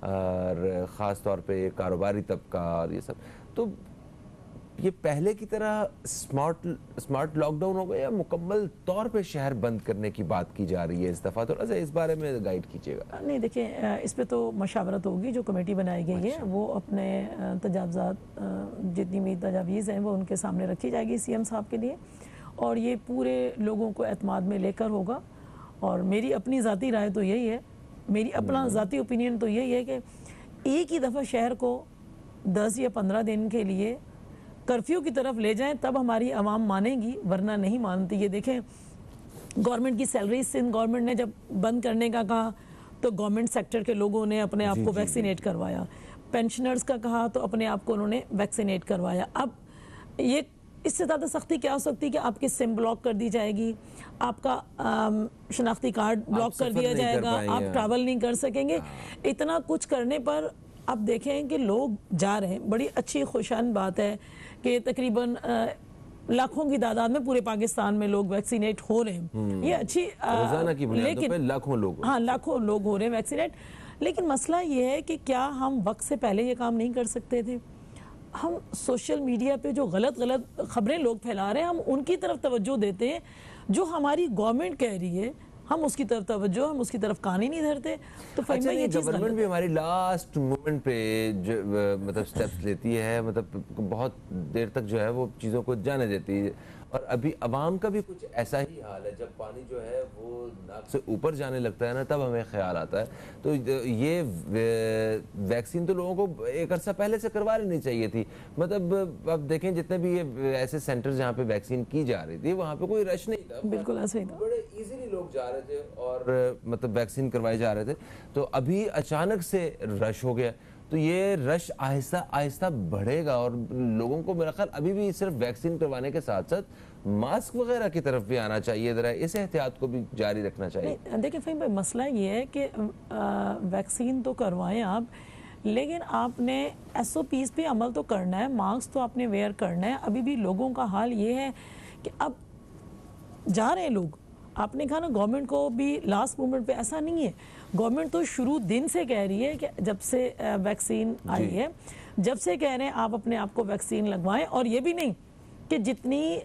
اور خاص طور پہ کاروباری طبقہ اور یہ سب. تو یہ پہلے کی طرح سمارٹ لاک ڈاؤن ہوگا یا مکمل طور پہ شہر بند کرنے کی بات کی جا رہی ہے اس دفعہ؟ تھوڑا سا اس بارے میں گائیڈ کیجیے گا. نہیں دیکھیں، اس پہ تو مشاورت ہوگی. جو کمیٹی بنائی گئی ہے وہ اپنے تجاوزات جتنی بھی تجاویز ہیں وہ ان کے سامنے رکھی جائے گی سی ایم صاحب کے لیے، اور یہ پورے لوگوں کو اعتماد میں لے کر ہوگا. اور میری اپنی ذاتی رائے تو یہی ہے، میری اپنا ذاتی اوپینین تو یہی ہے کہ ایک ہی دفعہ شہر کو 10 یا 15 دن کے لیے کرفیو کی طرف لے جائیں، تب ہماری عوام مانے گی، ورنہ نہیں مانتی. یہ دیکھیں، گورنمنٹ کی سیلری سندھ گورنمنٹ نے جب بند کرنے کا کہا تو گورنمنٹ سیکٹر کے لوگوں نے اپنے آپ کو ویکسینیٹ کروایا. پینشنرز کا کہا تو اپنے آپ کو انہوں نے ویکسینیٹ کروایا. اب یہ اس سے زیادہ سختی کیا ہو سکتی کہ آپ کی سم بلاک کر دی جائے گی، آپ کا شناختی کارڈ بلاک کر دیا جائے گا، آپ ٹریول نہیں کر سکیں گے. اتنا کچھ کرنے پر اب دیکھیں کہ لوگ جا رہے ہیں. بڑی اچھی خوشان بات ہے کہ تقریباً لاکھوں کی تعداد میں پورے پاکستان میں لوگ ویکسینیٹ ہو رہے ہیں. یہ اچھی روزانہ کی بنیادوں پہ لاکھوں لوگ، ہاں لاکھوں لوگ ہو رہے ہیں ویکسینیٹ. لیکن مسئلہ یہ ہے کہ کیا ہم وقت سے پہلے یہ کام نہیں کر سکتے تھے؟ ہم سوشل میڈیا پہ جو غلط خبریں لوگ پھیلا رہے ہیں، ہم ان کی طرف توجہ دیتے ہیں. جو ہماری گورنمنٹ کہہ رہی ہے ہم اس کی طرف توجہ، ہم اس کی طرف کان ہی نہیں دھرتے. تو اچھا، یہ گورنمنٹ بھی ہماری لاسٹ مومنٹ پہ مطلب سٹیپس لیتی ہے، مطلب بہت دیر تک جو ہے وہ چیزوں کو جانے دیتی ہے. اور ابھی عوام کا بھی کچھ ایسا ہی حال ہے. جب پانی جو ہے وہ ناک سے اوپر جانے لگتا ہے نا، تب ہمیں خیال آتا ہے. تو یہ ویکسین تو لوگوں کو ایک عرصہ پہلے سے کروا لینی چاہیے تھی. مطلب اب دیکھیں جتنے بھی یہ ایسے سینٹر جہاں پہ ویکسین کی جا رہی تھی وہاں پہ کوئی رش نہیں تھا، بالکل ایسا ہی تھا، بڑے ایزیلی لوگ جا رہے تھے اور مطلب ویکسین کروائے جا رہے تھے. تو ابھی اچانک سے رش ہو گیا. تو یہ رش آہستہ آہستہ بڑھے گا اور لوگوں کو میرا خیال ابھی بھی صرف ویکسین کروانے کے ساتھ ساتھ ماسک وغیرہ کی طرف بھی آنا چاہیے. ذرا اس احتیاط کو بھی جاری رکھنا چاہیے. دیکھیں فہیم بھائی، مسئلہ یہ ہے کہ ویکسین تو کروائیں آپ، لیکن آپ نے ایس او پیز پہ عمل تو کرنا ہے، ماسک تو آپ نے ویئر کرنا ہے. ابھی بھی لوگوں کا حال یہ ہے کہ اب جا رہے ہیں لوگ. آپ نے کہا نا گورنمنٹ کو بھی لاسٹ مومنٹ پہ، ایسا نہیں ہے. گورنمنٹ تو شروع دن سے کہہ رہی ہے کہ جب سے ویکسین آئی ہے، جب سے کہہ رہے ہیں آپ اپنے آپ کو ویکسین لگوائیں. اور یہ بھی نہیں کہ جتنی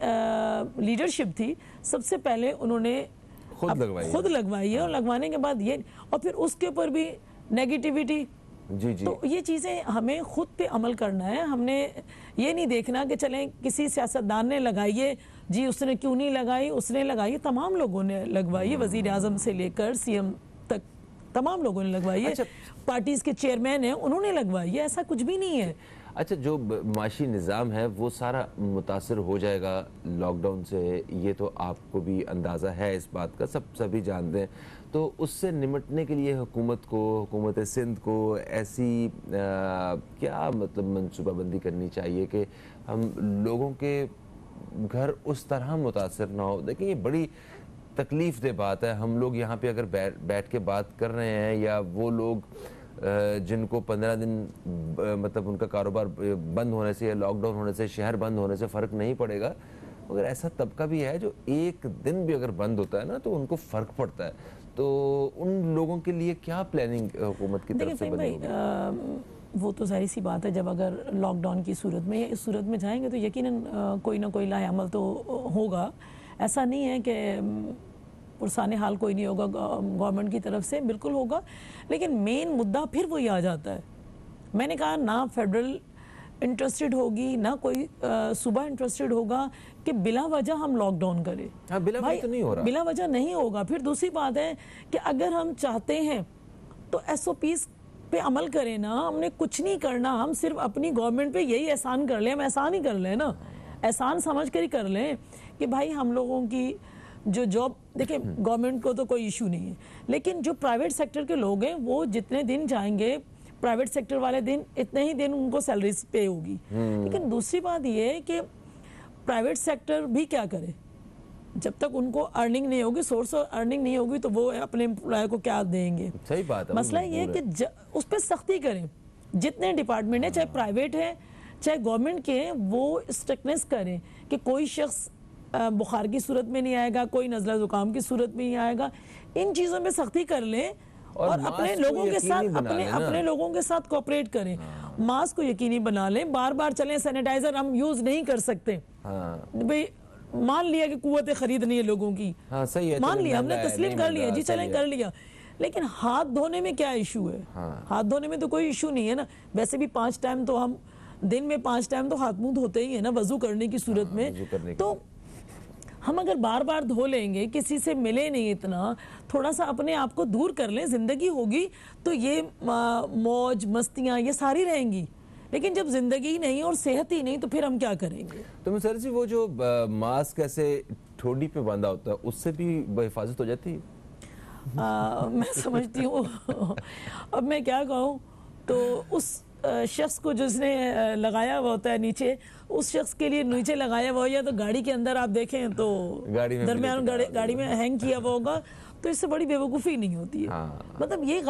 لیڈرشپ تھی سب سے پہلے انہوں نے خود لگوائی ہے، اور لگوانے کے بعد یہ، اور پھر اس کے اوپر بھی نیگیٹیوٹی. تو یہ چیزیں ہمیں خود پہ عمل کرنا ہے. ہم نے یہ نہیں دیکھنا کہ چلیں کسی سیاستدان نے لگائی ہے، جی اس نے کیوں نہیں لگائی، اس نے لگائی. تمام لوگوں نے لگوائی ہے، وزیر اعظم سے لے کر سی ایم تک تمام لوگوں نے لگوائی ہے. پارٹیز کے چیئرمین ہیں انہوں نے لگوائی ہے. ایسا کچھ بھی نہیں ہے. اچھا، جو معاشی نظام ہے وہ سارا متاثر ہو جائے گا لاک ڈاؤن سے، یہ تو آپ کو بھی اندازہ ہے اس بات کا، سبھی جانتے ہیں. تو اس سے نمٹنے کے لیے حکومت سندھ کو ایسی کیا مطلب منصوبہ بندی کرنی چاہیے کہ ہم لوگوں کے گھر اس طرح متاثر نہ ہو؟ دیکھیں یہ بڑی تکلیف دہ بات ہے. ہم لوگ یہاں پہ اگر بیٹھ کے بات کر رہے ہیں، یا وہ لوگ جن کو 15 دن مطلب ان کا کاروبار بند ہونے سے یا لاک ڈاؤن ہونے سے، شہر بند ہونے سے فرق نہیں پڑے گا، مگر ایسا طبقہ بھی ہے جو ایک دن بھی اگر بند ہوتا ہے نا تو ان کو فرق پڑتا ہے. تو ان لوگوں کے لیے کیا پلاننگ حکومت کی طرف سے بنی ہوگی؟ وہ تو ظاہر سی بات ہے، جب اگر لاک ڈاؤن کی صورت میں یا اس صورت میں جائیں گے تو یقیناً کوئی نہ کوئی لاہ عمل تو ہوگا. ایسا نہیں ہے کہ پرسان حال کوئی نہیں ہوگا گورنمنٹ کی طرف سے، بالکل ہوگا. لیکن مین مدعا پھر وہی آ جاتا ہے. میں نے کہا نہ فیڈرل انٹرسٹڈ ہوگی، نہ کوئی صوبہ انٹرسٹڈ ہوگا کہ بلا وجہ ہم لاک ڈاؤن کریں. بلا وجہ تو نہیں ہو رہا، بلا وجہ نہیں ہوگا. پھر دوسری بات ہے کہ اگر ہم چاہتے ہیں تو ایس او پیز پہ عمل کریں نا. ہم نے کچھ نہیں کرنا، ہم صرف اپنی گورنمنٹ پہ یہی احسان کر لیں. ہم احسان ہی کر لیں نا، احسان سمجھ کر ہی کر لیں کہ بھائی ہم لوگوں کی جو جاب، دیکھیں گورنمنٹ کو تو کوئی ایشو نہیں ہے، لیکن جو پرائیویٹ سیکٹر کے لوگ ہیں وہ جتنے دن جائیں گے پرائیویٹ سیکٹر والے دن، اتنے ہی دن ان کو سیلریز پے ہوگی. لیکن دوسری بات یہ ہے کہ پرائیویٹ سیکٹر بھی کیا کرے جب تک ان کو ارننگ نہیں ہوگی، سورس آف ارننگ نہیں ہوگی تو وہ اپنے امپلائی کو کیا دیں گے؟ صحیح بات ہے. مسئلہ یہ ہے کہ اس پہ سختی کریں. جتنے ڈپارٹمنٹ ہیں، چاہے پرائیویٹ ہیں چاہے گورنمنٹ کے ہیں، وہ اسٹرکٹنس کریں کہ کوئی شخص بخار کی صورت میں نہیں آئے گا، کوئی نزلہ زکام کی صورت میں نہیں آئے گا. ان چیزوں میں سختی کر لیں اور اپنے لوگوں کے ساتھ اپنے لوگوں کے ساتھ کوپریٹ کریں، ماسک کو یقینی بنا لیں، بار بار چلیں، سینیٹائزر ہم یوز نہیں کر سکتے بھئی، مان لیا کہ قوت خرید نہیں ہے لوگوں کی، مان لیا، ہم نے تسلیم کر لیا، جی چلیں کر لیا، لیکن ہاتھ دھونے میں کیا ایشو ہے؟ ہاتھ دھونے میں تو کوئی ایشو نہیں ہے نا، ویسے بھی 5 ٹائم تو ہم دن میں 5 ٹائم تو ہاتھ منہ دھوتے ہی ہیں نا وضو کرنے کی صورت میں، تو ہم اگر بار بار دھو لیں گے، کسی سے ملے نہیں اتنا، تھوڑا سا اپنے آپ کو دور کر لیں، زندگی ہوگی تو یہ موج مستیاں یہ ساری رہیں گی، لیکن جب زندگی ہی نہیں اور صحت ہی نہیں تو پھر ہم کیا کریں گے؟ تو مسر جی وہ جو ماسک ایسے ٹھوڑی پہ باندھا ہوتا ہے اس سے بھی بحفاظت ہو جاتی ہے؟ میں سمجھتی ہوں، اب میں کیا کہوں، تو اس شخص کو جس نے لگایا ہوا ہوتا ہے نیچے، اس شخص کے لیے نیچے لگایا ہوا یا تو گاڑی کے اندر آپ دیکھیں تو درمیان گاڑی میں ہینگ کیا ہوا ہوگا، تو اس سے بڑی بے وقوفی نہیں ہوتی ہے، مطلب یہ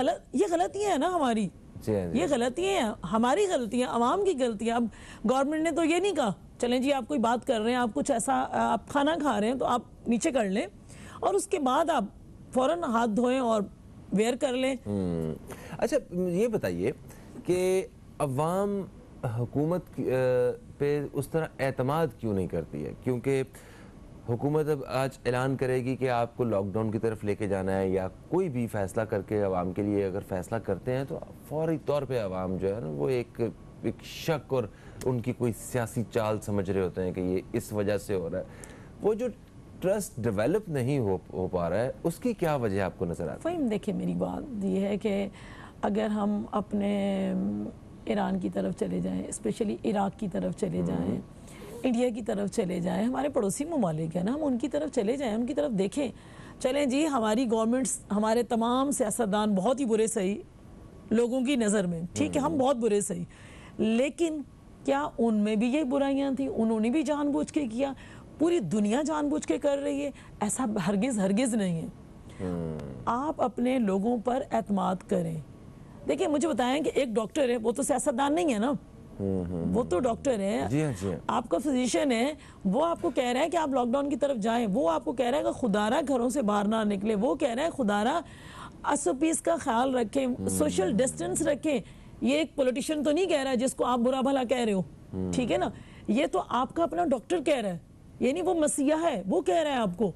غلطیاں ہیں نا ہماری، یہ غلطیاں ہیں، ہماری غلطیاں، عوام کی غلطیاں۔ اب گورنمنٹ نے تو یہ نہیں کہا چلیں جی آپ کوئی بات کر رہے ہیں، آپ کچھ ایسا آپ کھانا کھا رہے ہیں تو آپ نیچے کر لیں اور اس کے بعد آپ فوراً ہاتھ دھوئیں اور ویئر کر لیں۔ اچھا یہ بتائیے کہ عوام حکومت پہ اس طرح اعتماد کیوں نہیں کرتی ہے؟ کیونکہ حکومت اب آج اعلان کرے گی کہ آپ کو لاک ڈاؤن کی طرف لے کے جانا ہے، یا کوئی بھی فیصلہ کر کے عوام کے لیے اگر فیصلہ کرتے ہیں تو فوری طور پہ عوام جو ہے نا وہ ایک شک اور ان کی کوئی سیاسی چال سمجھ رہے ہوتے ہیں کہ یہ اس وجہ سے ہو رہا ہے۔ وہ جو ٹرسٹ ڈیولپ نہیں ہو پا رہا ہے، اس کی کیا وجہ آپ کو نظر آتی ہے؟ فہم دیکھیں، میری بات یہ ہے کہ اگر ہم اپنے ایران کی طرف چلے جائیں، اسپیشلی عراق کی طرف چلے جائیں، انڈیا کی طرف چلے جائیں، ہمارے پڑوسی ممالک ہیں نا، ہم ان کی طرف چلے جائیں، ان کی طرف دیکھیں، چلیں جی ہماری گورنمنٹس، ہمارے تمام سیاستدان بہت ہی برے صحیح لوگوں کی نظر میں، ٹھیک ہے ہم بہت برے صحیح، لیکن کیا ان میں بھی یہ برائیاں تھیں؟ انہوں نے بھی جان بوجھ کے کیا؟ پوری دنیا جان بوجھ کے کر رہی ہے؟ ایسا ہرگز نہیں ہے۔ آپ اپنے لوگوں پر اعتماد کریں۔ دیکھیں مجھے بتائیں کہ ایک ڈاکٹر ہے، وہ تو سیاستدان نہیں ہے نا، وہ تو ڈاکٹر ہے، آپ کا فزیشین ہے، وہ آپ کو کہہ رہا ہے کہ آپ لاک ڈاؤن کی طرف جائیں، وہ آپ کو کہہ رہا ہے کہ خدارہ گھروں سے باہر نہ نکلے، وہ کہہ رہا ہے خدارہ 80 کا خیال رکھیں، سوشل ڈسٹنس رکھیں۔ یہ ایک پولیٹیشین تو نہیں کہہ رہا ہے جس کو آپ برا بھلا کہہ رہے ہو، ٹھیک ہے نا، یہ تو آپ کا اپنا ڈاکٹر کہہ رہا ہے، یعنی وہ مسیحا ہے، وہ کہہ رہا ہے آپ کو،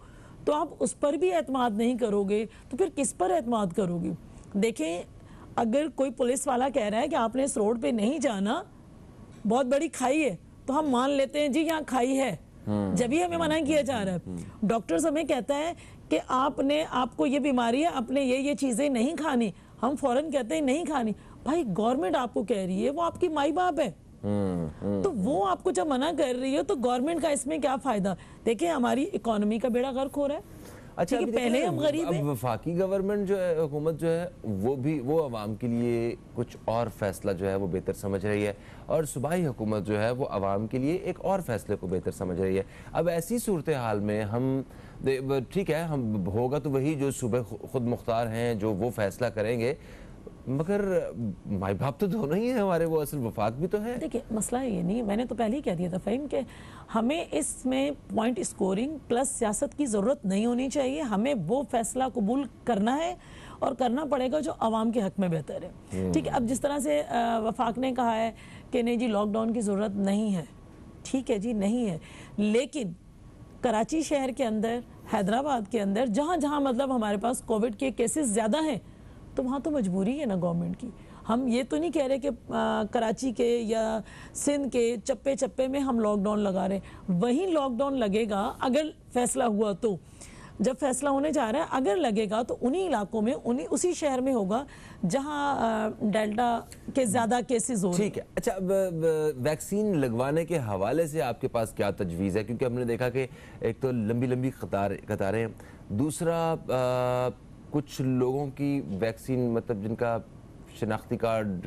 تو آپ اس پر بھی اعتماد نہیں کرو گے تو پھر کس پر اعتماد کرو گے؟ دیکھیں اگر کوئی پولیس والا کہہ رہا ہے کہ آپ نے اس روڈ پہ نہیں جانا، بہت بڑی کھائی ہے، تو ہم مان لیتے ہیں جی یہاں کھائی ہے، جب ہی ہمیں منع کیا جا رہا ہے۔ ڈاکٹرز ہمیں کہتا ہے کہ آپ کو یہ بیماری ہے، آپ نے یہ چیزیں نہیں کھانی، ہم فوراً کہتے ہیں نہیں کھانی۔ بھائی گورنمنٹ آپ کو کہہ رہی ہے، وہ آپ کی مائی باپ ہے، تو وہ آپ کو جب منع کر رہی ہے تو گورنمنٹ کا اس میں کیا فائدہ؟ دیکھیں ہماری اکانومی کا بیڑا غرق ہو رہا ہے۔ اچھا پہلے ہم غریب ہیں، اب وفاقی گورنمنٹ جو ہے، حکومت جو ہے وہ عوام کے لیے کچھ اور فیصلہ جو ہے وہ بہتر سمجھ رہی ہے، اور صوبائی حکومت جو ہے وہ عوام کے لیے ایک اور فیصلے کو بہتر سمجھ رہی ہے۔ اب ایسی صورتحال میں ہم ٹھیک ہے ہم ہوگا تو وہی جو صوبے خود مختار ہیں جو وہ فیصلہ کریں گے، مگر مائی باپ تو دونوں ہی ہیں ہمارے، وہ اصل وفاق بھی تو ہے۔ دیکھیں مسئلہ یہ نہیں، میں نے تو پہلے ہی کہہ دیا تھا فہم کہ ہمیں اس میں پوائنٹ اسکورنگ پلس سیاست کی ضرورت نہیں ہونی چاہیے، ہمیں وہ فیصلہ قبول کرنا ہے اور کرنا پڑے گا جو عوام کے حق میں بہتر ہے، ٹھیک ہے۔ اب جس طرح سے وفاق نے کہا ہے کہ نہیں جی لاک ڈاؤن کی ضرورت نہیں ہے، ٹھیک ہے جی نہیں ہے، لیکن کراچی شہر کے اندر، حیدرآباد کے اندر، جہاں جہاں مطلب ہمارے پاس کووڈ کے کیسز زیادہ ہیں تو وہاں تو مجبوری ہے نا گورنمنٹ کی۔ ہم یہ تو نہیں کہہ رہے کہ کراچی کے یا سندھ کے چپے چپے میں ہم لاک ڈاؤن لگا رہے ہیں، وہیں لاک ڈاؤن لگے گا اگر فیصلہ ہوا تو، جب فیصلہ ہونے جا رہا ہے اگر لگے گا تو انہی علاقوں میں اسی شہر میں ہوگا جہاں ڈیلٹا کے زیادہ کیسز ہو رہے ہیں۔ ٹھیک ہے، اچھا ویکسین لگوانے کے حوالے سے آپ کے پاس کیا تجویز ہے؟ کیونکہ ہم نے دیکھا کہ ایک تو لمبی لمبی قطاریں، دوسرا کچھ لوگوں کی ویکسین مطلب جن کا شناختی کارڈ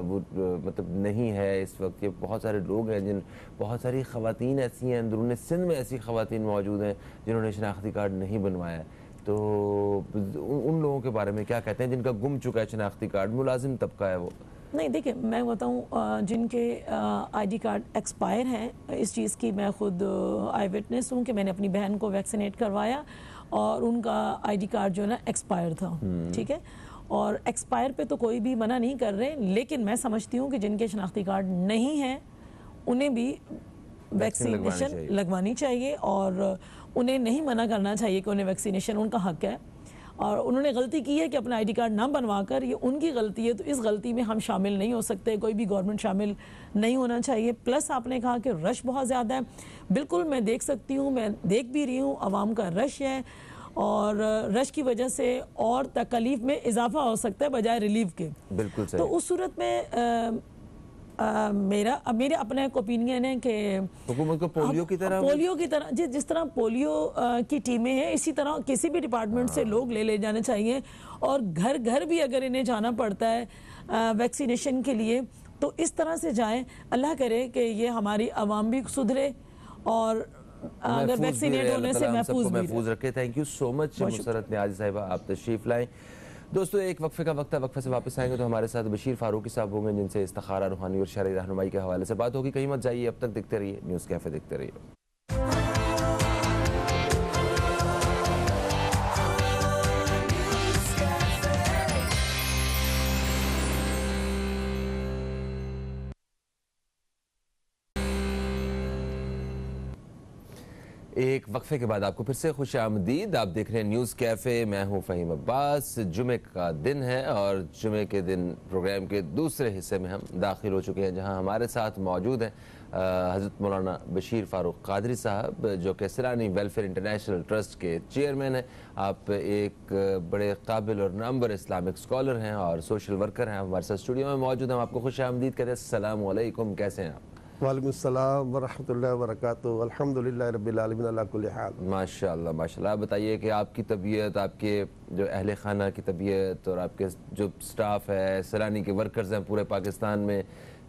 وہ مطلب نہیں ہے اس وقت، یہ بہت سارے لوگ ہیں بہت ساری خواتین ایسی ہیں، اندرون سندھ میں ایسی خواتین موجود ہیں جنہوں نے شناختی کارڈ نہیں بنوایا ہے، تو ان لوگوں کے بارے میں کیا کہتے ہیں جن کا گم چکا ہے شناختی کارڈ، ملازم طبقہ ہے وہ؟ نہیں دیکھیں میں بتاؤں، جن کے آئی ڈی کارڈ ایکسپائر ہیں، اس چیز کی میں خود آئی وٹنس ہوں کہ میں نے اپنی بہن کو ویکسینیٹ کروایا اور ان کا آئی ڈی کارڈ جو ہے نا ایکسپائر تھا، ٹھیک ہے، اور ایکسپائر پہ تو کوئی بھی منع نہیں کر رہے، لیکن میں سمجھتی ہوں کہ جن کے شناختی کارڈ نہیں ہیں انہیں بھی ویکسینیشن لگوانی چاہیے، اور انہیں نہیں منع کرنا چاہیے کہ انہیں ویکسینیشن ان کا حق ہے، اور انہوں نے غلطی کی ہے کہ اپنا آئی ڈی کارڈ نہ بنوا کر، یہ ان کی غلطی ہے، تو اس غلطی میں ہم شامل نہیں ہو سکتے، کوئی بھی گورنمنٹ شامل نہیں ہونا چاہیے۔ پلس آپ نے کہا کہ رش بہت زیادہ ہے، بالکل میں دیکھ سکتی ہوں، میں دیکھ بھی رہی ہوں، عوام کا رش ہے، اور رش کی وجہ سے اور تکلیف میں اضافہ ہو سکتا ہے بجائے ریلیف کے۔ بالکل صحیح۔ تو اس صورت میں میرا اپنا ایک اوپینین ہے کہ حکومت کو پولیو کی طرح جس طرح پولیو کی ٹیمیں ہیں، اسی طرح کسی بھی ڈپارٹمنٹ سے لوگ لے جانے چاہیے، اور گھر گھر بھی اگر انہیں جانا پڑتا ہے ویکسینیشن کے لیے تو اس طرح سے جائیں۔ اللہ کرے کہ یہ ہماری عوام بھی سدھرے اور اگر ویکسینیٹ ہونے سے محفوظ رکھے۔ تھینک یو سو مچ مسرت نیازی صاحبہ، آپ تشریف لائیں۔ دوستو ایک وقفے کا وقت ہے، وقفے سے واپس آئیں گے تو ہمارے ساتھ بشیر فاروقی صاحب ہوں گے، جن سے استخارہ، روحانی اور شرعی رہنمائی کے حوالے سے بات ہوگی۔ کہیں مت جائیے، اب تک دیکھتے رہیے نیوز کیفے، دیکھتے رہیے۔ ایک وقفے کے بعد آپ کو پھر سے خوش آمدید۔ آپ دیکھ رہے ہیں نیوز کیفے، میں ہوں فہیم عباس۔ جمعے کا دن ہے اور جمعے کے دن پروگرام کے دوسرے حصے میں ہم داخل ہو چکے ہیں، جہاں ہمارے ساتھ موجود ہیں حضرت مولانا بشیر فاروق قادری صاحب، جو کہ سیلانی ویلفیئر انٹرنیشنل ٹرسٹ کے چیئرمین ہیں۔ آپ ایک بڑے قابل اور نامور اسلامک اسکالر ہیں اور سوشل ورکر ہیں، ہمارے ساتھ اسٹوڈیو میں موجود ہیں۔ ہم آپ کو خوش آمدید کہتے ہیں۔ السلام علیکم، کیسے ہیں آپ؟ وعلیکم السلام ورحمۃ اللہ وبرکاتہ، الحمدللہ رب العالمین علی کل حال۔ ماشاءاللہ ماشاءاللہ۔ آپ بتائیے کہ آپ کی طبیعت، آپ کے جو اہل خانہ کی طبیعت اور آپ کے جو سٹاف ہے، سیلانی کے ورکرز ہیں پورے پاکستان میں،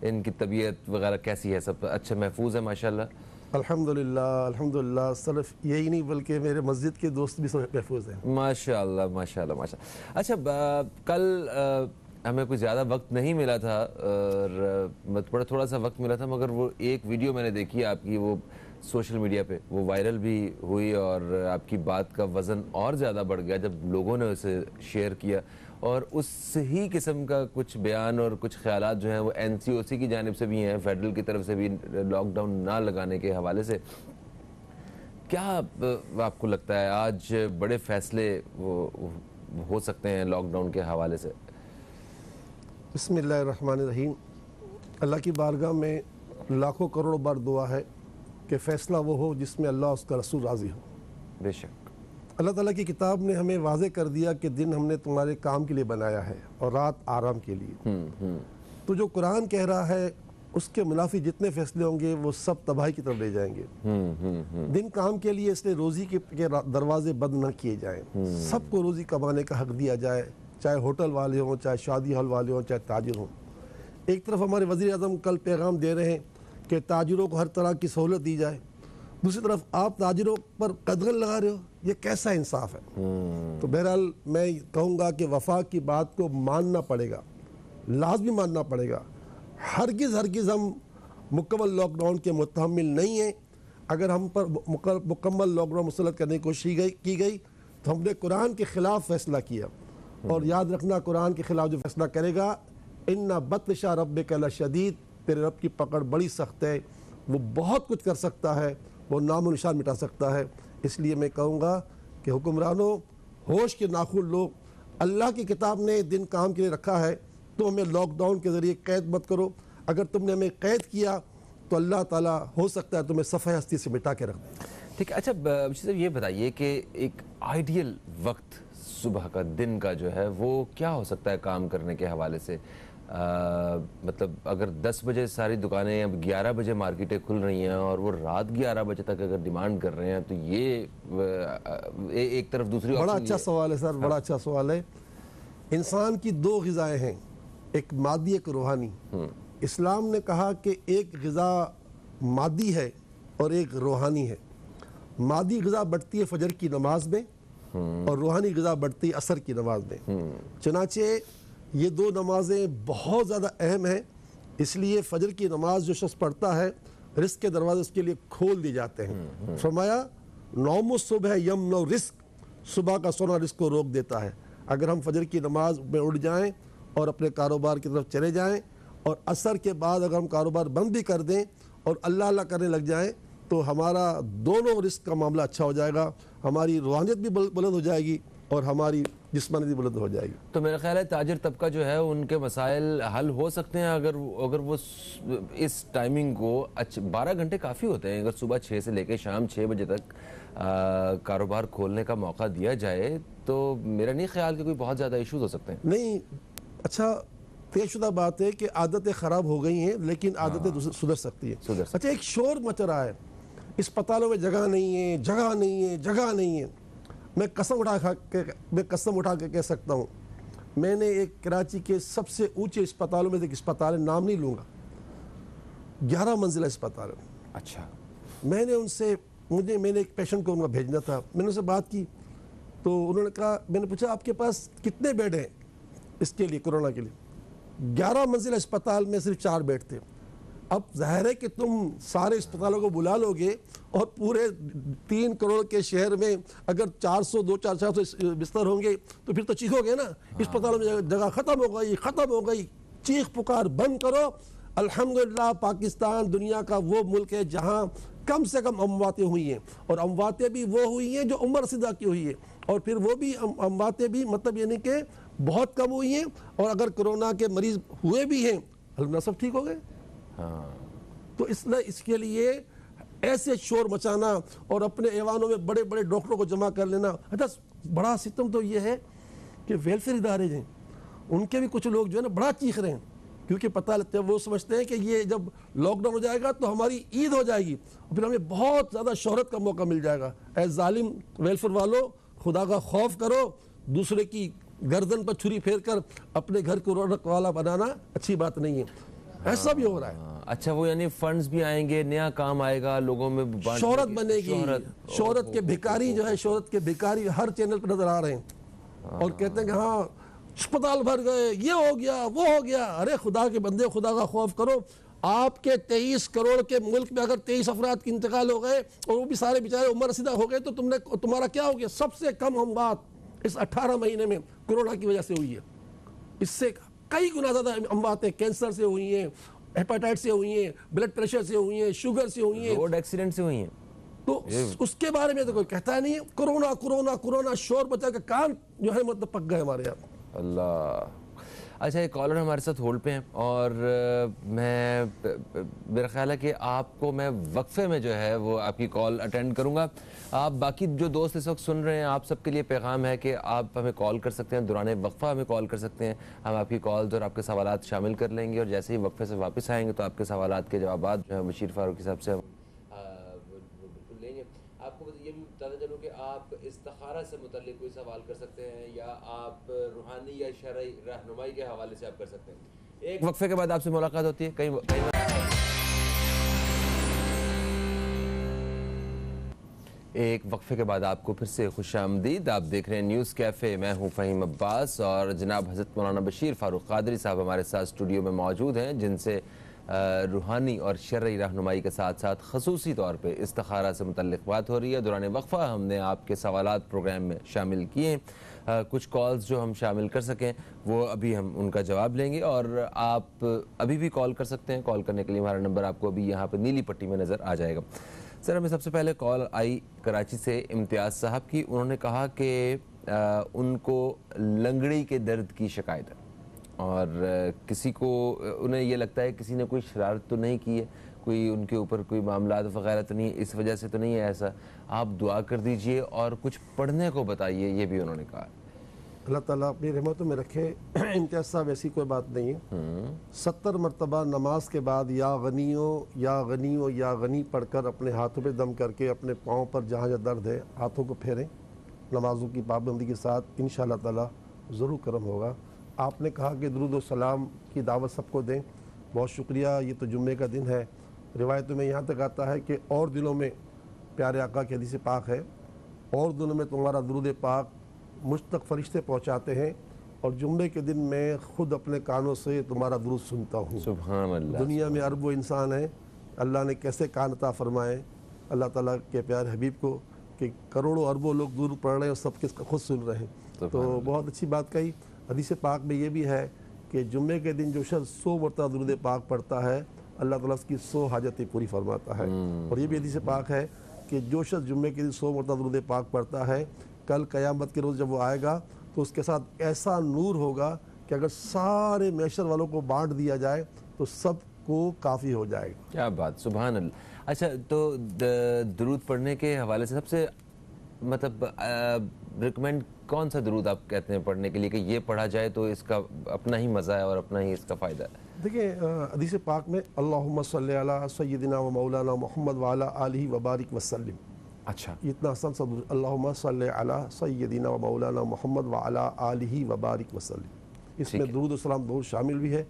ان کی طبیعت وغیرہ کیسی ہے؟ سب اچھا محفوظ ہے ماشاءاللہ؟ الحمدللہ، صرف یہی نہیں بلکہ میرے مسجد کے دوست بھی محفوظ ہیں۔ ماشاءاللہ ماشاءاللہ ماشاءاللہ۔ اچھا، کل ہمیں کوئی زیادہ وقت نہیں ملا تھا اور تھوڑا سا وقت ملا تھا، مگر وہ ایک ویڈیو میں نے دیکھی آپ کی، وہ سوشل میڈیا پہ وہ وائرل بھی ہوئی اور آپ کی بات کا وزن اور زیادہ بڑھ گیا جب لوگوں نے اسے شیئر کیا، اور اس ہی قسم کا کچھ بیان اور کچھ خیالات جو ہیں وہ NCOC کی جانب سے بھی ہیں، فیڈرل کی طرف سے بھی لاک ڈاؤن نہ لگانے کے حوالے سے۔ کیا آپ کو لگتا ہے آج بڑے فیصلے ہو سکتے ہیں لاک ڈاؤن کے حوالے سے؟ بسم اللہ الرحمن الرحیم۔ اللہ کی بارگاہ میں لاکھوں کروڑوں بار دعا ہے کہ فیصلہ وہ ہو جس میں اللہ اس کا رسول راضی ہو۔ بے شک۔ اللہ تعالیٰ کی کتاب نے ہمیں واضح کر دیا کہ دن ہم نے تمہارے کام کے لیے بنایا ہے اور رات آرام کے لیے۔ تو جو قرآن کہہ رہا ہے اس کے منافی جتنے فیصلے ہوں گے وہ سب تباہی کی طرف لے جائیں گے۔ دن کام کے لیے، اس لیے روزی کے دروازے بند نہ کیے جائیں، سب کو روزی کمانے کا حق دیا جائے، چاہے ہوٹل والے ہوں، چاہے شادی ہال والے ہوں، چاہے تاجر ہوں۔ ایک طرف ہمارے وزیر اعظم کل پیغام دے رہے ہیں کہ تاجروں کو ہر طرح کی سہولت دی جائے، دوسری طرف آپ تاجروں پر قدغن لگا رہے ہو، یہ کیسا انصاف ہے؟ تو بہرحال میں کہوں گا کہ وفاق کی بات کو ماننا پڑے گا، لازمی ماننا پڑے گا۔ ہرگز ہم مکمل لاک ڈاؤن کے متحمل نہیں ہیں۔ اگر ہم پر مکمل لاک ڈاؤن مسلط کرنے کی کوشش کی گئی تو ہم نے قرآن کے خلاف فیصلہ کیا، اور یاد رکھنا قرآن کے خلاف جو فیصلہ کرے گا، ان بطش ربک لشدید، تیرے رب کی پکڑ بڑی سخت ہے، وہ بہت کچھ کر سکتا ہے، وہ نام و نشان مٹا سکتا ہے۔ اس لیے میں کہوں گا کہ حکمرانوں، ہوش کے ناخن لوگ، اللہ کی کتاب نے دن کام کے لیے رکھا ہے، تو ہمیں لاک ڈاؤن کے ذریعے قید مت کرو۔ اگر تم نے ہمیں قید کیا تو اللہ تعالیٰ ہو سکتا ہے تمہیں صفحہ ہستی سے مٹا کے رکھ دیں۔ ٹھیک ہے۔ اچھا بشیر صاحب، یہ بتائیے کہ ایک آئیڈیل وقت صبح کا، دن کا جو ہے وہ کیا ہو سکتا ہے کام کرنے کے حوالے سے؟ مطلب اگر 10 بجے ساری دکانیں، اب 11 بجے مارکیٹیں کھل رہی ہیں اور وہ رات 11 بجے تک اگر ڈیمانڈ کر رہے ہیں تو یہ ایک طرف دوسری بڑا اچھا سوال ہے سر، بڑا اچھا سوال ہے۔ انسان کی دو غذائیں ہیں، ایک مادی ایک روحانی۔ اسلام نے کہا کہ ایک غذا مادی ہے اور ایک روحانی ہے۔ مادی غذا بڑھتی ہے فجر کی نماز میں اور روحانی غذا بڑھتی ہے عصر کی نماز میں۔ چنانچہ یہ دو نمازیں بہت زیادہ اہم ہیں، اس لیے فجر کی نماز جو شخص پڑھتا ہے رزق کے دروازے اس کے لیے کھول دیے جاتے ہیں۔ فرمایا نوم الصبح یمنع رزق، صبح کا سونا رزق کو روک دیتا ہے۔ اگر ہم فجر کی نماز میں اٹھ جائیں اور اپنے کاروبار کی طرف چلے جائیں اور عصر کے بعد اگر ہم کاروبار بند بھی کر دیں اور اللہ اللہ کرنے لگ جائیں تو ہمارا دونوں رزق کا معاملہ اچھا ہو جائے گا، ہماری روحانیت بھی بلند ہو جائے گی اور ہماری جسمانی بھی بلند ہو جائے گی۔ تو میرا خیال ہے تاجر طبقہ جو ہے ان کے مسائل حل ہو سکتے ہیں اگر وہ اس ٹائمنگ کو 12 گھنٹے کافی ہوتے ہیں، اگر صبح 6 سے لے کے شام 6 بجے تک کاروبار کھولنے کا موقع دیا جائے تو میرا نہیں خیال کہ کوئی بہت زیادہ ایشوز ہو سکتے ہیں۔ نہیں، اچھا طے شدہ بات ہے کہ عادتیں خراب ہو گئی ہیں لیکن عادتیں سدھر سکتی ہیں۔ اچھا ایک شور مچ رہا ہے، اسپتالوں میں جگہ نہیں ہے، جگہ نہیں ہے، جگہ نہیں ہے۔ میں قسم اٹھا کے کہہ سکتا ہوں، میں نے ایک کراچی کے سب سے اونچے اسپتالوں میں سے ایک اسپتال، نام نہیں لوں گا، 11 منزلہ اسپتال ہے۔ اچھا، میں نے ایک پیشنٹ کو ان کا بھیجنا تھا، میں نے ان سے بات کی تو انہوں نے کہا، میں نے پوچھا آپ کے پاس کتنے بیڈ ہیں اس کے لیے، کورونا کے لیے؟ 11 منزلہ اسپتال میں صرف 4 بیڈ تھے۔ اب ظاہر ہے کہ تم سارے اسپتالوں کو بلا لو گے اور پورے 3 کروڑ کے شہر میں اگر 400 بستر ہوں گے تو پھر تو چیخو گے نا، اسپتالوں میں جگہ ختم ہو گئی، چیخ پکار بند کرو۔ الحمدللہ پاکستان دنیا کا وہ ملک ہے جہاں کم سے کم امواتیں ہوئی ہیں، اور امواتیں بھی وہ ہوئی ہیں جو عمر رسیدہ کی ہوئی ہے، اور پھر وہ بھی امواتیں بھی مطلب یعنی کہ بہت کم ہوئی ہیں، اور اگر کرونا کے مریض ہوئے بھی ہیں الحمدللہ سب ٹھیک ہو گئے۔ تو اس کے لیے ایسے شور مچانا اور اپنے ایوانوں میں بڑے بڑے ڈاکٹروں کو جمع کر لینا، اچھا بڑا ستم تو یہ ہے کہ ویلفیئر ادارے ہیں ان کے بھی کچھ لوگ جو ہے نا بڑا چیخ رہے ہیں، کیونکہ پتہ لگتا ہے وہ سمجھتے ہیں کہ یہ جب لاک ڈاؤن ہو جائے گا تو ہماری عید ہو جائے گی اور پھر ہمیں بہت زیادہ شہرت کا موقع مل جائے گا۔ اے ظالم ویلفیئر والو، خدا کا خوف کرو، دوسرے کی گردن پر چھری پھیر کر اپنے گھر کو رونق والا بنانا اچھی بات نہیں ہے، ایسا بھی ہو رہا ہے۔ اچھا، وہ یعنی فنڈز بھی آئیں گے، نیا کام آئے گا، لوگوں میں شہرت بنے گی، شہرت کے بھکاری جو ہے، شہرت کے بھکاری ہر چینل پہ نظر آ رہے ہیں اور کہتے ہیں کہ ہاں اسپتال بھر گئے، یہ ہو گیا وہ ہو گیا۔ ارے خدا کے بندے، خدا کا خوف کرو۔ آپ کے 23 کروڑ کے ملک میں اگر 23 افراد کی انتقال ہو گئے اور وہ بھی سارے بیچارے عمر رسیدہ ہو گئے تو تمہارا کیا ہو گیا؟ سب سے کم اموات اس 18 مہینے میں کرونا کی وجہ سے ہوئی ہے، اس سے کئی گنا زیادہ امواتیں کینسر سے ہوئی ہیں، ہیپاٹائٹ سے ہوئی ہیں، بلڈ پریشر سے ہوئی ہیں، شوگر سے ہوئی ہیں، روڈ ایکسیڈنٹ سے ہوئی ہیں۔ تو اس کے بارے میں تو کوئی کہتا نہیں ہے۔ کرونا کرونا کرونا شور بچا کے کان جو ہے مطلب پک گئے ہمارے یہاں۔ اللہ، اچھا ایک کالر ہمارے ساتھ ہولڈ پہ ہیں اور میرا خیال ہے کہ آپ کو میں وقفے میں جو ہے وہ آپ کی کال اٹینڈ کروں گا۔ آپ باقی جو دوست اس وقت سن رہے ہیں آپ سب کے لیے پیغام ہے کہ آپ ہمیں کال کر سکتے ہیں، دوران وقفہ ہمیں کال کر سکتے ہیں، ہم آپ کی کالز اور آپ کے سوالات شامل کر لیں گے، اور جیسے ہی وقفے سے واپس آئیں گے تو آپ کے سوالات کے جوابات جو ہیں بشیر فاروقی صاحب سے بالکل لیں گے۔ آپ کو یہ بھی بتاتا چلوں کہ آپ استخارہ سے متعلق کوئی سوال کر سکتے ہیں یا آپ روحانی یا شرعی رہنمائی کے حوالے سے آپ کر سکتے ہیں۔ ایک وقفے کے بعد آپ سے ملاقات ہوتی ہے ایک وقفے کے بعد آپ کو پھر سے خوش آمدید۔ آپ دیکھ رہے ہیں نیوز کیفے، میں ہوں فہیم عباس اور جناب حضرت مولانا بشیر فاروق قادری صاحب ہمارے ساتھ اسٹوڈیو میں موجود ہیں، جن سے روحانی اور شرعی رہنمائی کے ساتھ ساتھ خصوصی طور پہ استخارہ سے متعلق بات ہو رہی ہے۔ دوران وقفہ ہم نے آپ کے سوالات پروگرام میں شامل کیے ہیں، کچھ کالز جو ہم شامل کر سکیں وہ ابھی ہم ان کا جواب لیں گے، اور آپ ابھی بھی کال کر سکتے ہیں۔ کال کرنے کے لیے ہمارا نمبر آپ کو ابھی یہاں پہ نیلی پٹی میں نظر آ جائے گا۔ سر ہمیں سب سے پہلے کال آئی کراچی سے امتیاز صاحب کی، انہوں نے کہا کہ ان کو لنگڑی کے درد کی شکایت ہے اور کسی کو انہیں یہ لگتا ہے کسی نے کوئی شرارت تو نہیں کی ہے، کوئی ان کے اوپر کوئی معاملات وغیرہ تو نہیں، اس وجہ سے تو نہیں ہے ایسا، آپ دعا کر دیجئے اور کچھ پڑھنے کو بتائیے، یہ بھی انہوں نے کہا۔ اللہ تعالیٰ اپنی رحمتوں میں رکھے۔ امتیاز صاحب ایسی کوئی بات نہیں ہے۔ 70 مرتبہ نماز کے بعد یا غنیو یا غنیو یا غنی پڑھ کر اپنے ہاتھوں پہ دم کر کے اپنے پاؤں پر جہاں جہاں درد ہے ہاتھوں کو پھیریں نمازوں کی پابندی کے ساتھ، انشاءاللہ تعالیٰ ضرور کرم ہوگا۔ آپ نے کہا کہ درود و سلام کی دعوت سب کو دیں، بہت شکریہ۔ یہ تو جمعے کا دن ہے، روایتوں میں یہاں تک آتا ہے کہ اور دنوں میں پیارے آقا کی حدیث پاک ہے، اور دنوں میں تمہارا درود پاک مجھ تک فرشتے پہنچاتے ہیں، اور جمعے کے دن میں خود اپنے کانوں سے تمہارا درود سنتا ہوں۔ سبحان اللہ۔ دنیا میں اربوں انسان ہیں، اللہ نے کیسے کان عطا فرمائے اللہ تعالیٰ کے پیارے حبیب کو کہ کروڑوں اربوں لوگ درود پڑھ رہے ہیں اور سب کے خود سن رہے ہیں. تو بہت اچھی بات کہی. حدیث پاک میں یہ بھی ہے کہ جمعے کے دن جو شخص 100 مرتبہ درود پاک پڑھتا ہے اللہ تعالیٰ اس کی 100 حاجتیں پوری فرماتا ہے. اور یہ بھی حدیث پاک ہے کہ جو شخص جمعے کے دن 100 مرتبہ درود پاک پڑھتا ہے کل قیامت کے روز جب وہ آئے گا تو اس کے ساتھ ایسا نور ہوگا کہ اگر سارے معاشر والوں کو بانٹ دیا جائے تو سب کو کافی ہو جائے گا. کیا بات, سبحان اللہ. اچھا, تو درود پڑھنے کے حوالے سے سب سے مطلب ریکمینڈ کون سا درود آپ کہتے ہیں پڑھنے کے لیے کہ یہ پڑھا جائے تو اس کا اپنا ہی مزہ ہے اور اپنا ہی اس کا فائدہ ہے؟ دیکھیں حدیث پاک میں اللہم صلی علی سیدنا و مولانا محمد وعلی آلہ وبارک وسلم. اچھا, اتنا آسان سا درود, اللہم صلی علی سیدنا و مولانا محمد وعلی آلہ وبارک وسلم. اس میں درود و سلام بہت شامل بھی ہے,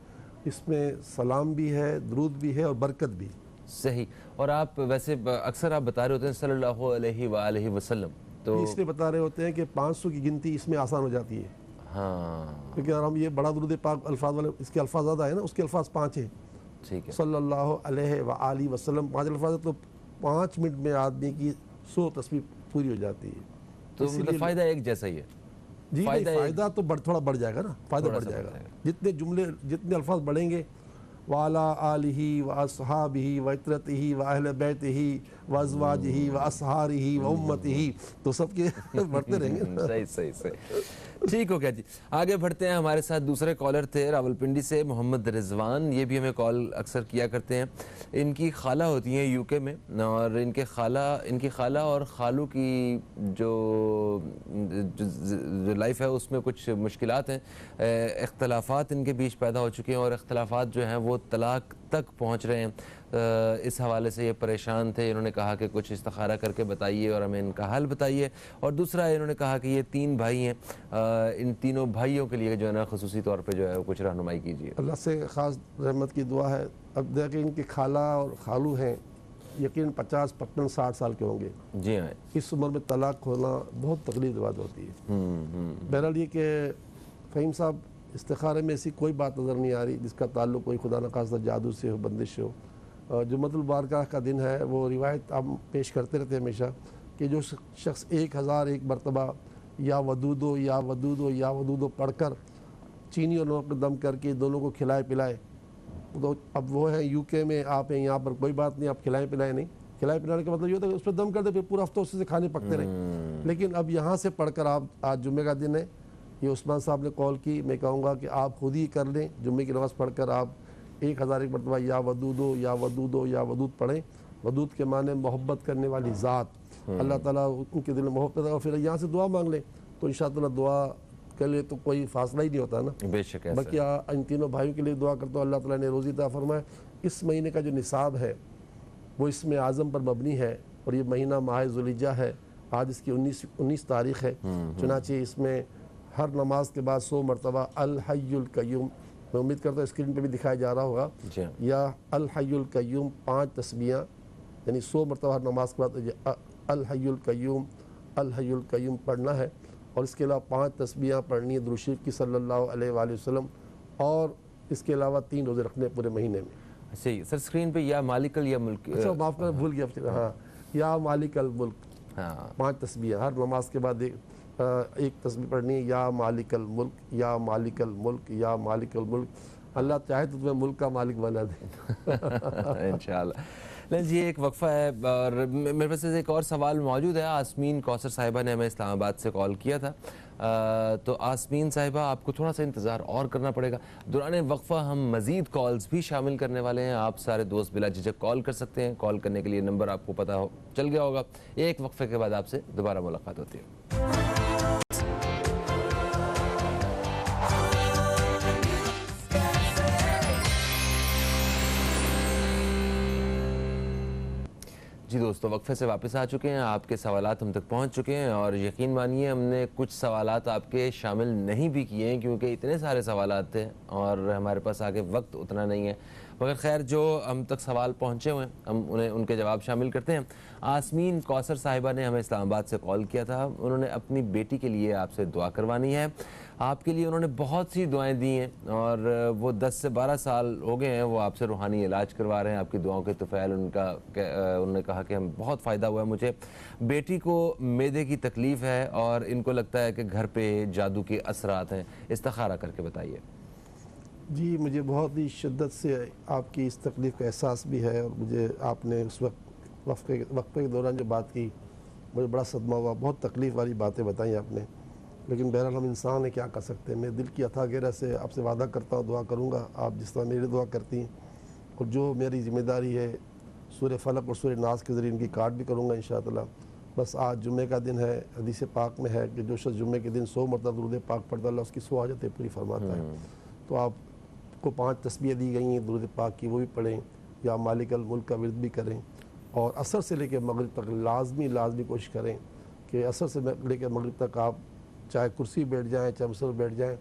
اس میں سلام بھی ہے, درود بھی ہے اور برکت بھی. صحیح. اور آپ ویسے اکثر آپ بتا رہے ہوتے ہیں صلی اللہ علیہ وآلہ وسلم, تو اس لیے بتا رہے ہوتے ہیں کہ 500 کی گنتی اس میں آسان ہو جاتی ہے. ہاں کیونکہ اگر ہم یہ بڑا درود پاک الفاظ والے اس کے الفاظ زیادہ ہیں نا, اس کے الفاظ 5 ہیں. ٹھیک ہے, صلی اللہ علیہ وآلہ وسلم 5 الفاظ ہیں, تو 5 منٹ میں آدمی کی 100 تسبیح پوری ہو جاتی ہے. تو مطلب فائدہ ایک جیسا ہی ہے. جی نہیں, فائدہ تو تھوڑا بڑھ جائے گا نا, فائدہ بڑھ جائے گا. جتنے جملے جتنے الفاظ بڑھیں گے وعلی آلہ واصحابہ وعترتہ واہل بیتہ وازواجہ واصہارہ وامتہ, تو سب کے بڑھتے رہیں گے. صحیح. ٹھیک ہو گیا جی, آگے بڑھتے ہیں. ہمارے ساتھ دوسرے کالر تھے راولپنڈی سے محمد رضوان. یہ بھی ہمیں کال اکثر کیا کرتے ہیں. ان کی خالہ ہوتی ہیں یو کے میں, اور ان کی خالہ اور خالو کی جو لائف ہے اس میں کچھ مشکلات ہیں, اختلافات ان کے بیچ پیدا ہو چکے ہیں, اور اختلافات جو ہیں وہ طلاق تک پہنچ رہے ہیں. اس حوالے سے یہ پریشان تھے. انہوں نے کہا کہ کچھ استخارہ کر کے بتائیے اور ہمیں ان کا حل بتائیے. اور دوسرا انہوں نے کہا کہ یہ 3 بھائی ہیں, ان تینوں بھائیوں کے لیے جو ہے نا خصوصی طور پہ جو ہے کچھ رہنمائی کیجیے. اللہ سے خاص رحمت کی دعا ہے. اب دیکھیں ان کی خالہ اور خالو ہیں, یقین 50 55 60 سال کے ہوں گے. جی ہاں, اس عمر میں طلاق ہونا بہت تکلیف بات ہوتی ہے. بہرحال یہ کہ فہیم صاحب استخارے میں ایسی کوئی بات نظر نہیں آ رہی جس کا تعلق کوئی خدا نخواستہ جادو سے ہو, بندش سے ہو. جمعۃ المبارکہ کا دن ہے, وہ روایت ہم پیش کرتے رہتے ہیں ہمیشہ کہ جو شخص 1001 مرتبہ یا ودودو یا ودودو یا ودودو پڑھ کر چینی اور نمک دم کر کے دونوں کو کھلائے پلائے, تو اب وہ ہیں یو کے میں, آپ ہیں یہاں پر, کوئی بات نہیں, آپ کھلائیں پلائیں نہیں. کھلائے پلانے کا مطلب یہ ہوتا ہے کہ اس پہ دم کر دے, پھر پورا ہفتہ اسی سے کھانے پکتے رہیں. لیکن اب یہاں سے پڑھ کر آپ, آج جمعے کا دن ہے, یہ عثمان صاحب نے کال کی, میں کہوں گا کہ آپ خود ہی کر لیں. جمعے کی نماز پڑھ کر آپ 1001 مرتبہ یا ودودو یا ودودو یا ودود پڑھیں. ودود کے معنی محبت کرنے والی ذات. اللہ تعالیٰ ان کے دل میں محبت ہے, اور پھر یہاں سے دعا مانگ لیں تو انشاءاللہ دعا کے لیے تو کوئی فاصلہ ہی نہیں ہوتا نا. بے شک. باقی ان تینوں بھائیوں کے لیے دعا کرتا ہوں اللہ تعالیٰ نے روزی عطا فرمائے. اس مہینے کا جو نصاب ہے وہ اس میں اعظم پر مبنی ہے, اور یہ مہینہ ماہ ذوالحجہ ہے. آج اس کی 19 تاریخ ہے. چنانچہ اس میں ہر نماز کے بعد 100 مرتبہ الحی القیوم, میں امید کرتا ہوں اسکرین پہ بھی دکھایا جا رہا ہوگا, یا الحی القیوم 5 تسبیحاں, یعنی 100 مرتبہ ہر نماز کے بعد الحی القیوم الحی القیوم پڑھنا ہے. اور اس کے علاوہ 5 تسبیحاں پڑھنی ہے درود شریف کی صلی اللہ علیہ وآلہ وسلم, اور اس کے علاوہ 3 روزے رکھنے پورے مہینے میں. صحیح سر, اسکرین پہ یا مالک یا ملک, اچھا معاف کریں بھول گیا, ہاں, یا مالک الملک, 5 تسبیحاں ہر نماز کے بعد ایک تسبیح پڑھنی ہے, یا مالک الملک یا مالک الملک یا مالک الملک. اللہ چاہے تو تمہیں ملک کا مالک بنا دے انشاءاللہ. جی ایک وقفہ ہے, اور میرے پاس ایک اور سوال موجود ہے. آسمین کوثر صاحبہ نے ہمیں اسلام آباد سے کال کیا تھا, تو آسمین صاحبہ آپ کو تھوڑا سا انتظار اور کرنا پڑے گا. دوران وقفہ ہم مزید کالز بھی شامل کرنے والے ہیں. آپ سارے دوست بلا جھجک کال کر سکتے ہیں. کال کرنے کے لیے نمبر آپ کو پتہ چل گیا ہوگا. ایک وقفے کے بعد آپ سے دوبارہ ملاقات ہوتی ہے. جی دوستو, وقفے سے واپس آ چکے ہیں. آپ کے سوالات ہم تک پہنچ چکے ہیں, اور یقین مانیے ہم نے کچھ سوالات آپ کے شامل نہیں بھی کیے ہیں کیونکہ اتنے سارے سوالات تھے اور ہمارے پاس آگے وقت اتنا نہیں ہے. مگر خیر جو ہم تک سوال پہنچے ہوئے ہیں ہم انہیں ان کے جواب شامل کرتے ہیں. آسمین کوثر صاحبہ نے ہمیں اسلام آباد سے کال کیا تھا. انہوں نے اپنی بیٹی کے لیے آپ سے دعا کروانی ہے. آپ کے لیے انہوں نے بہت سی دعائیں دی ہیں اور وہ 10 سے 12 سال ہو گئے ہیں وہ آپ سے روحانی علاج کروا رہے ہیں. آپ کی دعاؤں کے طفیل انہوں نے کہا کہ ہم بہت فائدہ ہوا ہے مجھے. بیٹی کو معدے کی تکلیف ہے اور ان کو لگتا ہے کہ گھر پہ جادو کے اثرات ہیں. استخارہ کر کے بتائیے. جی مجھے بہت ہی شدت سے آپ کی اس تکلیف کا احساس بھی ہے اور مجھے آپ نے اس وقفے کے دوران جو بات کی مجھے بڑا صدمہ ہوا. بہت تکلیف والی باتیں بتائیں آپ نے, لیکن بہرحال ہم انسان ہیں, کیا کر سکتے ہیں. میں دل کی اتھا گہرا سے آپ سے وعدہ کرتا ہوں دعا کروں گا آپ جس طرح میری دعا کرتی ہیں, اور جو میری ذمہ داری ہے سورہ فلق اور سورہ ناس کے ذریعے ان کی کاٹ بھی کروں گا انشاءاللہ. بس آج جمعے کا دن ہے. حدیث پاک میں ہے کہ جو شخص جمعے کے دن 100 مرتبہ درود پاک پڑھتا اللہ اس کی 100 حاجتیں پوری فرماتا ہے. تو آپ کو 5 تسبیحیں دی گئی ہیں درود پاک کی, وہ بھی پڑھیں یا مالک الملک کا ورد بھی کریں, اور عصر سے لے کے مغرب تک لازمی کوشش کریں کہ عصر سے لے کے مغرب تک آپ چاہے کرسی بیٹھ جائیں چاہے مسل بیٹھ جائیں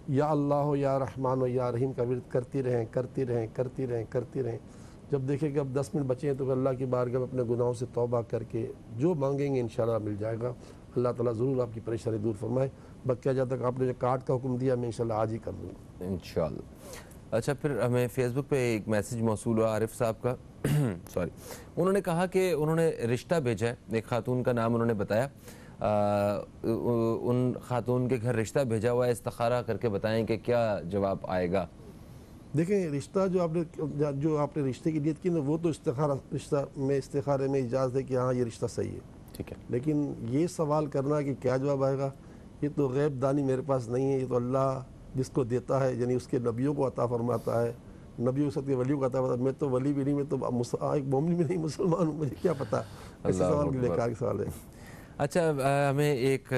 یا اللہ ہو یا رحمان ہو یا رحیم کا ورد کرتی رہیں. جب دیکھیں کہ اب 10 منٹ بچے ہیں تو اللہ کی بارگاہ میں اپنے گناہوں سے توبہ کر کے جو مانگیں گے انشاءاللہ مل جائے گا. اللہ تعالیٰ ضرور آپ کی پریشانی دور فرمائے. بقیہ جب تک آپ نے جو کارڈ کا حکم دیا میں انشاءاللہ آج ہی کر دوں گا انشاءاللہ. اچھا پھر ہمیں فیس بک پہ ایک میسیج موصول ہوا عارف صاحب کا. سوری, انہوں نے کہا کہ انہوں نے رشتہ بھیجا ہے. ایک خاتون کا نام انہوں نے بتایا. ان خاتون کے گھر رشتہ بھیجا ہوا ہے. استخارہ کر کے بتائیں کہ کیا جواب آئے گا. دیکھیں رشتہ جو آپ نے رشتے کی نیت کی نا وہ تو استخارے میں اجازت ہے کہ ہاں یہ رشتہ صحیح ہے, ٹھیک ہے. لیکن یہ سوال کرنا کہ کیا جواب آئے گا یہ تو غیب دانی میرے پاس نہیں ہے. یہ تو اللہ جس کو دیتا ہے یعنی اس کے نبیوں کو عطا فرماتا ہے, نبیوں کے ولیوں کو عطا فرماتا ہے. میں تو ولی بھی نہیں, میں تو ایک مومن بھی نہیں, مسلمان ہوں. مجھے کیا پتہ. ایسے سوال کے بیکار سوال ہے. اچھا ہمیں ایک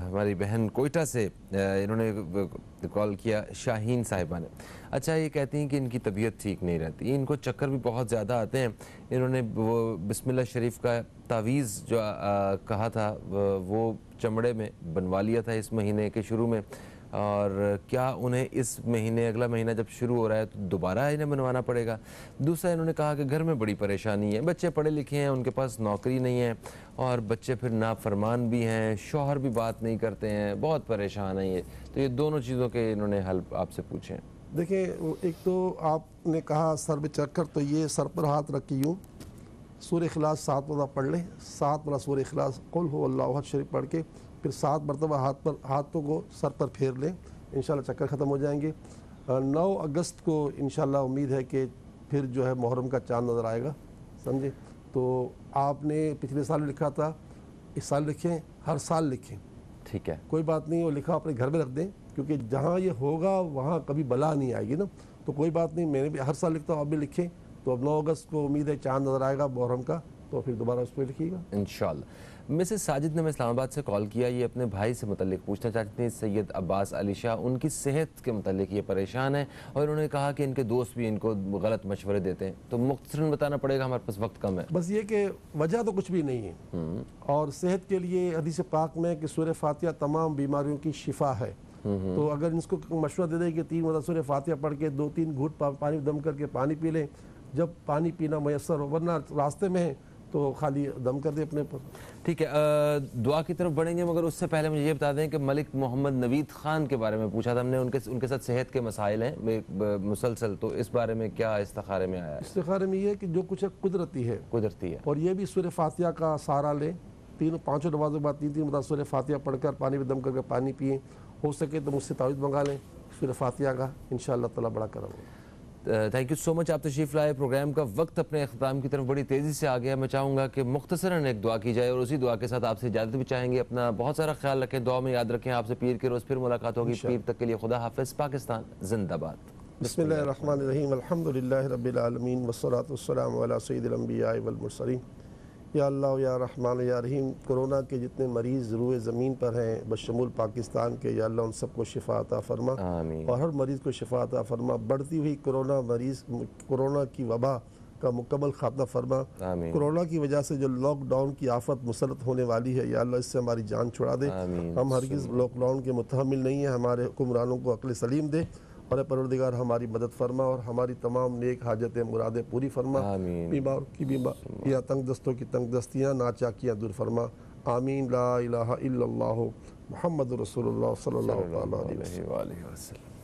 ہماری بہن کوئٹہ سے انہوں نے کال کیا, شاہین صاحبہ نے. اچھا یہ کہتی ہیں کہ ان کی طبیعت ٹھیک نہیں رہتی, ان کو چکر بھی بہت زیادہ آتے ہیں. انہوں نے وہ بسم اللہ شریف کا تعویذ جو کہا تھا وہ چمڑے میں بنوا لیا تھا اس مہینے کے شروع میں, اور کیا انہیں اس مہینے اگلا مہینہ جب شروع ہو رہا ہے تو دوبارہ انہیں بنوانا پڑے گا. دوسرا انہوں نے کہا کہ گھر میں بڑی پریشانی ہے, بچے پڑھے لکھے ہیں, ان کے پاس نوکری نہیں ہے, اور بچے پھر نافرمان بھی ہیں, شوہر بھی بات نہیں کرتے ہیں, بہت پریشان ہیں یہ. تو یہ دونوں چیزوں کے انہوں نے حل آپ سے پوچھے ہیں. دیکھیں ایک تو آپ نے کہا سر پہ چکر, تو یہ سر پر ہاتھ رکھ کے یوں سورہ اخلاص 7 مرتبہ پڑھ لیں. 7 مرتبہ سورہ اخلاص قل هو اللہ احد شریف پڑھ کے پھر 7 مرتبہ ہاتھوں کو سر پر پھیر لیں, انشاءاللہ چکر ختم ہو جائیں گے. 9 اگست کو انشاءاللہ امید ہے کہ پھر جو ہے محرم کا چاند نظر آئے گا, سمجھے. تو آپ نے پچھلے سال لکھا تھا, اس سال لکھیں, ہر سال لکھیں, ٹھیک ہے, کوئی بات نہیں. وہ لکھا اپنے گھر میں رکھ دیں, کیونکہ جہاں یہ ہوگا وہاں کبھی بلا نہیں آئے گی نا. تو کوئی بات نہیں, میں نے بھی ہر سال لکھتا ہوں, آپ بھی لکھیں. تو اب 9 اگست کو امید ہے چاند نظر آئے گا محرم کا, تو پھر دوبارہ اس پہ لکھیے گا انشاءاللہ. مسز ساجد نے ہمیں اسلام آباد سے کال کیا. یہ اپنے بھائی سے متعلق پوچھنا چاہتے ہیں, سید عباس علی شاہ. ان کی صحت کے متعلق یہ پریشان ہے, اور انہوں نے کہا کہ ان کے دوست بھی ان کو غلط مشورے دیتے ہیں. تو مختصراً بتانا پڑے گا, ہمارے پاس وقت کم ہے. بس یہ کہ وجہ تو کچھ بھی نہیں ہے, اور صحت کے لیے حدیث پاک میں کہ سورہ فاتحہ تمام بیماریوں کی شفا ہے. تو اگر ان کو مشورہ دے دیں کہ 3 مرتبہ سورہ فاتحہ پڑھ کے 2-3 گھونٹ پانی دم کر کے پانی پی لیں جب پانی پینا میسر ہو, ورنہ راستے میں ہیں تو خالی دم کر دیں اپنے پر. ٹھیک ہے, دعا کی طرف بڑھیں گے, مگر اس سے پہلے مجھے یہ بتا دیں کہ ملک محمد نوید خان کے بارے میں پوچھا تھا ہم نے. ان کے ساتھ صحت کے مسائل ہیں مسلسل, تو اس بارے میں کیا استخارے میں آیا ہے؟ استخارے میں یہ ہے کہ جو کچھ ہے قدرتی ہے, اور یہ بھی سورہ فاتحہ کا سہارا لیں. 5 نمازوں کے بعد 3 مرتبہ سورہ فاتحہ پڑھ کر پانی میں دم کر کے پانی پئیں. ہو سکے تو مجھ سے تعویذ منگا لیں سورہ فاتحہ کا, انشاءاللہ تعالیٰ بڑا کرم ہوگا. تھینک یو سو مچ, آپ تشریف لائے. پروگرام کا وقت اپنے اختتام کی طرف بڑی تیزی سے آ گیا. میں چاہوں گا کہ مختصراً ایک دعا کی جائے, اور اسی دعا کے ساتھ آپ سے اجازت بھی چاہیں گے. اپنا بہت سارا خیال رکھیں, دعا میں یاد رکھیں. آپ سے پیر کے روز پھر ملاقات ہوگی. پیر تک کے لیے خدا حافظ. پاکستان زندہ باد. بسم اللہ الرحمن الرحیم. الحمدللہ رب العالمین والصلاة والسلام علی سید الانبیاء والمرسلین. یا اللہ یا رحمان یا رحیم, کورونا کے جتنے مریض روئے زمین پر ہیں بشمول پاکستان کے, یا اللہ ان سب کو شفا عطا فرما, اور ہر مریض کو شفا عطا فرما. بڑھتی ہوئی کورونا کی وبا کا مکمل خاتمہ فرما. کورونا کی وجہ سے جو لاک ڈاؤن کی آفت مسلط ہونے والی ہے, یا اللہ اس سے ہماری جان چھڑا دے. ہم ہرگز لاک ڈاؤن کے متحمل نہیں ہیں. ہمارے حکمرانوں کو عقل سلیم دے, اور اے پروردگار ہماری مدد فرما اور ہماری تمام نیک حاجتیں مرادیں پوری فرما، آمین۔ بیمار کی بیماریاں، تنگ دستوں کی تنگ دستیاں، ناچاکیاں دور فرما، آمین۔ لا الہ الا اللہ محمد رسول اللہ صلی اللہ تعالیٰ علیہ وسلم۔ علیہ وسلم۔